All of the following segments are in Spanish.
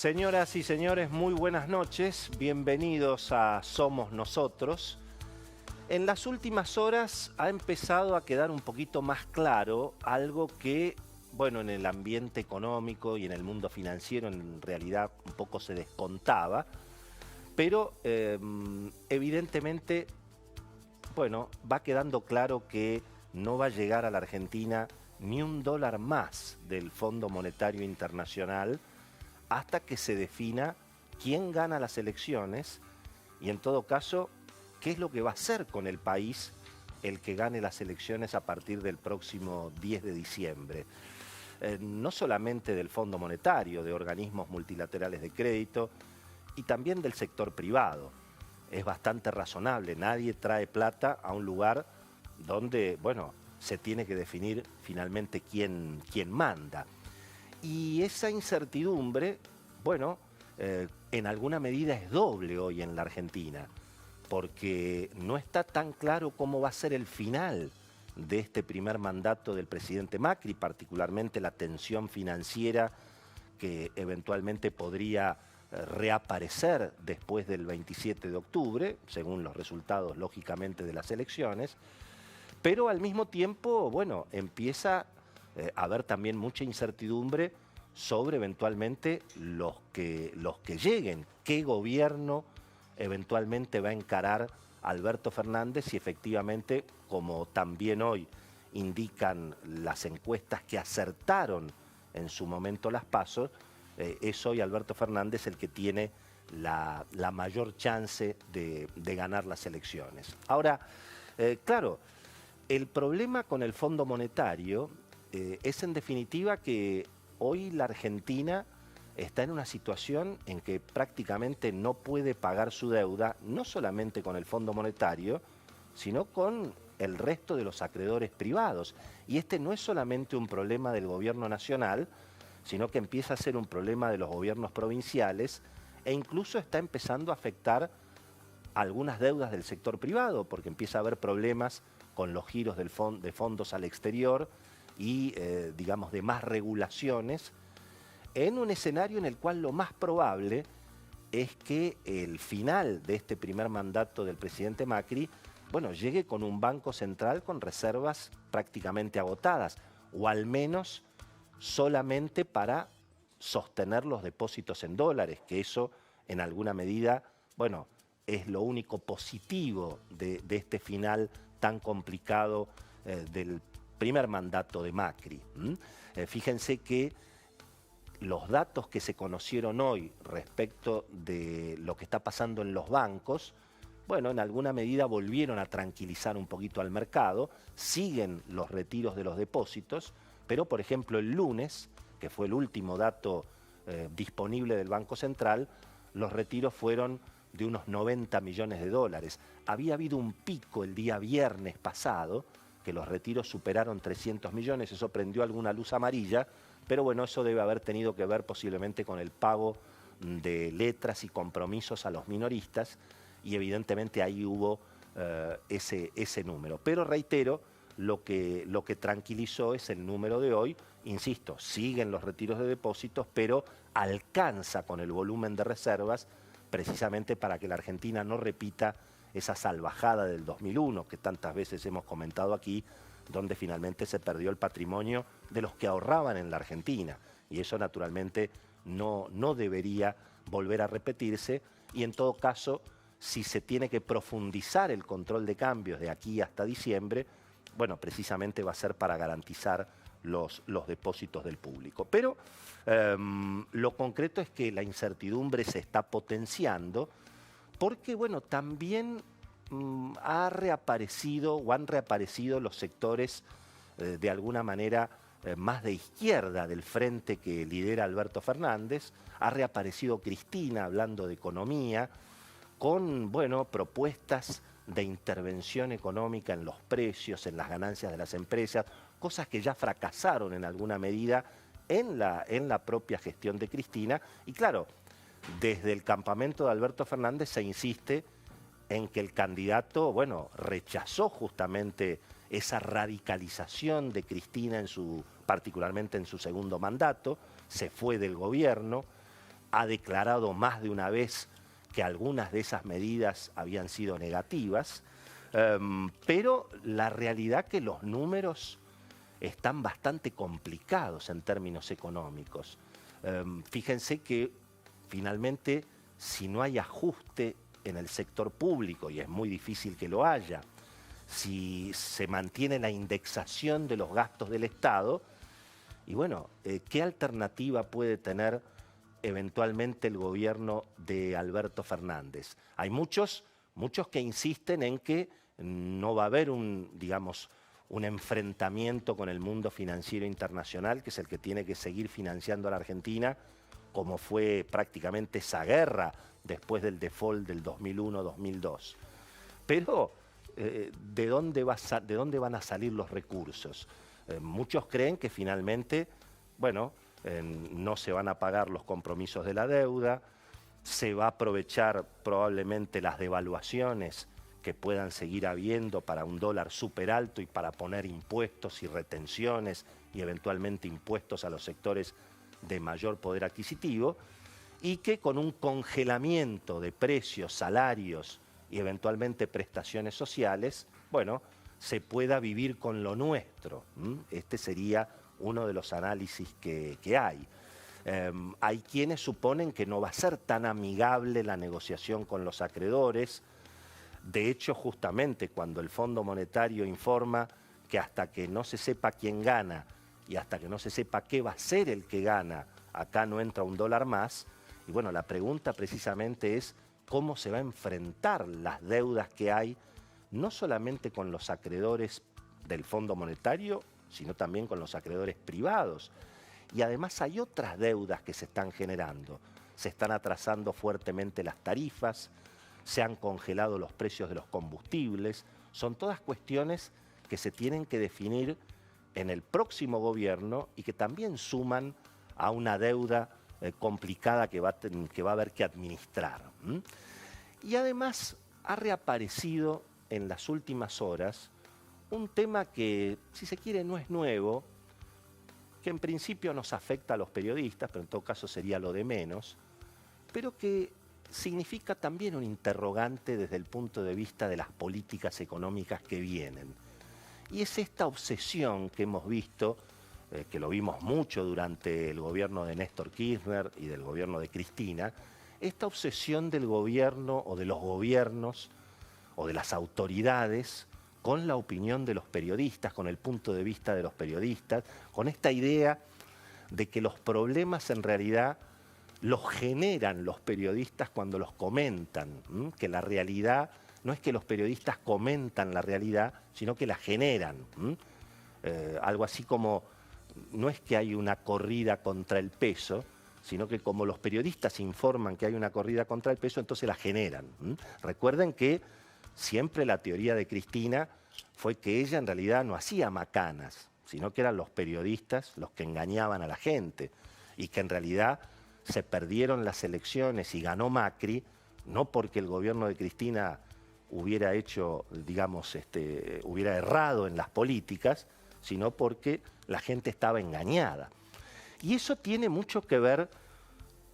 Señoras y señores, muy buenas noches. Bienvenidos a Somos Nosotros. En las últimas horas ha empezado a quedar un poquito más claro algo que, bueno, en el ambiente económico y en el mundo financiero en realidad un poco se descontaba, pero evidentemente, bueno, va quedando claro que no va a llegar a la Argentina ni un dólar más del Fondo Monetario Internacional hasta que se defina quién gana las elecciones y, en todo caso, qué es lo que va a hacer con el país el que gane las elecciones a partir del próximo 10 de diciembre. No solamente del Fondo Monetario, de organismos multilaterales de crédito y también del sector privado. Es bastante razonable, nadie trae plata a un lugar donde, bueno, se tiene que definir finalmente quién manda. Y esa incertidumbre, bueno, en alguna medida es doble hoy en la Argentina, porque no está tan claro cómo va a ser el final de este primer mandato del presidente Macri, particularmente la tensión financiera que eventualmente podría reaparecer después del 27 de octubre, según los resultados, lógicamente, de las elecciones, pero al mismo tiempo, bueno, empieza a haber también mucha incertidumbre sobre eventualmente los que lleguen, qué gobierno eventualmente va a encarar Alberto Fernández y efectivamente, como también hoy indican las encuestas que acertaron en su momento las PASO, es hoy Alberto Fernández el que tiene la mayor chance de ganar las elecciones. Ahora, claro, el problema con el Fondo Monetario es en definitiva que hoy la Argentina está en una situación en que prácticamente no puede pagar su deuda, no solamente con el Fondo Monetario, sino con el resto de los acreedores privados. Y este no es solamente un problema del gobierno nacional, sino que empieza a ser un problema de los gobiernos provinciales e incluso está empezando a afectar algunas deudas del sector privado, porque empieza a haber problemas con los giros de fondos al exterior y, digamos, de más regulaciones, en un escenario en el cual lo más probable es que el final de este primer mandato del presidente Macri, bueno, llegue con un banco central con reservas prácticamente agotadas, o al menos solamente para sostener los depósitos en dólares, que eso en alguna medida, bueno, es lo único positivo de este final tan complicado del primer mandato de Macri. Fíjense que los datos que se conocieron hoy respecto de lo que está pasando en los bancos, bueno, en alguna medida volvieron a tranquilizar un poquito al mercado, siguen los retiros de los depósitos, pero por ejemplo el lunes, que fue el último dato disponible del Banco Central, los retiros fueron de unos 90 millones de dólares. Había habido un pico el día viernes pasado, que los retiros superaron 300 millones, eso prendió alguna luz amarilla, pero bueno, eso debe haber tenido que ver posiblemente con el pago de letras y compromisos a los minoristas, y evidentemente ahí hubo ese número. Pero reitero, lo que tranquilizó es el número de hoy. Insisto, siguen los retiros de depósitos, pero alcanza con el volumen de reservas precisamente para que la Argentina no repita esa salvajada del 2001 que tantas veces hemos comentado aquí, donde finalmente se perdió el patrimonio de los que ahorraban en la Argentina. Y eso naturalmente no debería volver a repetirse, y en todo caso, si se tiene que profundizar el control de cambios de aquí hasta diciembre, bueno, precisamente va a ser para garantizar los depósitos del público. Pero lo concreto es que la incertidumbre se está potenciando porque, bueno, también han reaparecido los sectores de alguna manera más de izquierda del frente que lidera Alberto Fernández. Ha reaparecido Cristina hablando de economía, con, bueno, propuestas de intervención económica en los precios, en las ganancias de las empresas, cosas que ya fracasaron en alguna medida en la propia gestión de Cristina. Y claro, desde el campamento de Alberto Fernández se insiste en que el candidato, bueno, rechazó justamente esa radicalización de Cristina particularmente en su segundo mandato, se fue del gobierno, ha declarado más de una vez que algunas de esas medidas habían sido negativas, pero la realidad que los números están bastante complicados en términos económicos. Fíjense que finalmente, si no hay ajuste en el sector público, y es muy difícil que lo haya, si se mantiene la indexación de los gastos del Estado, y bueno, ¿qué alternativa puede tener eventualmente el gobierno de Alberto Fernández? Hay muchos que insisten en que no va a haber digamos, un enfrentamiento con el mundo financiero internacional, que es el que tiene que seguir financiando a la Argentina, como fue prácticamente esa guerra después del default del 2001-2002. Pero, ¿de dónde van a salir los recursos? Muchos creen que finalmente, bueno, no se van a pagar los compromisos de la deuda, se va a aprovechar probablemente las devaluaciones que puedan seguir habiendo para un dólar súper alto y para poner impuestos y retenciones y eventualmente impuestos a los sectores de mayor poder adquisitivo, y que con un congelamiento de precios, salarios y eventualmente prestaciones sociales, bueno, se pueda vivir con lo nuestro. Este sería uno de los análisis que hay. Hay quienes suponen que no va a ser tan amigable la negociación con los acreedores. De hecho, justamente cuando el Fondo Monetario informa que hasta que no se sepa quién gana y hasta que no se sepa qué va a ser el que gana, acá no entra un dólar más. Y bueno, la pregunta precisamente es cómo se va a enfrentar las deudas que hay, no solamente con los acreedores del Fondo Monetario, sino también con los acreedores privados. Y además hay otras deudas que se están generando. Se están atrasando fuertemente las tarifas, se han congelado los precios de los combustibles. Son todas cuestiones que se tienen que definir en el próximo gobierno y que también suman a una deuda complicada que va a haber que administrar. Y además ha reaparecido en las últimas horas un tema que, si se quiere, no es nuevo, que en principio nos afecta a los periodistas, pero en todo caso sería lo de menos, pero que significa también un interrogante desde el punto de vista de las políticas económicas que vienen. Y es esta obsesión que hemos visto, que lo vimos mucho durante el gobierno de Néstor Kirchner y del gobierno de Cristina, esta obsesión del gobierno o de los gobiernos o de las autoridades con la opinión de los periodistas, con el punto de vista de los periodistas, con esta idea de que los problemas en realidad los generan los periodistas cuando los comentan, que la realidad no es que los periodistas comentan la realidad, sino que la generan. Algo así como, no es que hay una corrida contra el peso, sino que como los periodistas informan que hay una corrida contra el peso, entonces la generan. Recuerden que siempre la teoría de Cristina fue que ella en realidad no hacía macanas, sino que eran los periodistas los que engañaban a la gente y que en realidad se perdieron las elecciones y ganó Macri, no porque el gobierno de Cristina hubiera hecho, digamos, hubiera errado en las políticas, sino porque la gente estaba engañada. Y eso tiene mucho que ver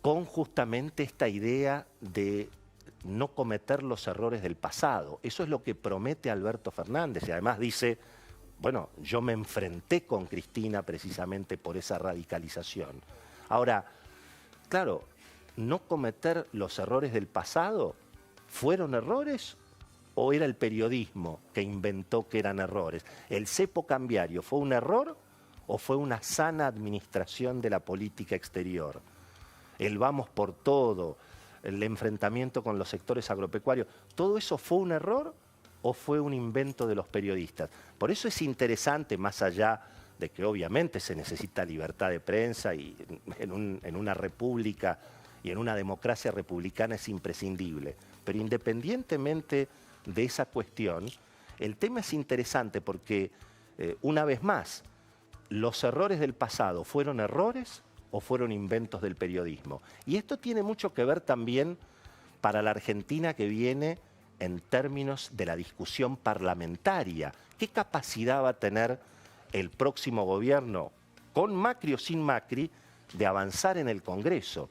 con justamente esta idea de no cometer los errores del pasado. Eso es lo que promete Alberto Fernández y además dice, bueno, yo me enfrenté con Cristina precisamente por esa radicalización. Ahora, claro, no cometer los errores del pasado, ¿fueron errores o era el periodismo que inventó que eran errores? ¿El cepo cambiario fue un error o fue una sana administración de la política exterior? El vamos por todo, el enfrentamiento con los sectores agropecuarios, ¿todo eso fue un error o fue un invento de los periodistas? Por eso es interesante, más allá de que obviamente se necesita libertad de prensa y en una república y en una democracia republicana es imprescindible, pero independientemente de esa cuestión, el tema es interesante porque, una vez más, ¿los errores del pasado fueron errores o fueron inventos del periodismo? Y esto tiene mucho que ver también para la Argentina que viene en términos de la discusión parlamentaria. ¿Qué capacidad va a tener el próximo gobierno, con Macri o sin Macri, de avanzar en el Congreso?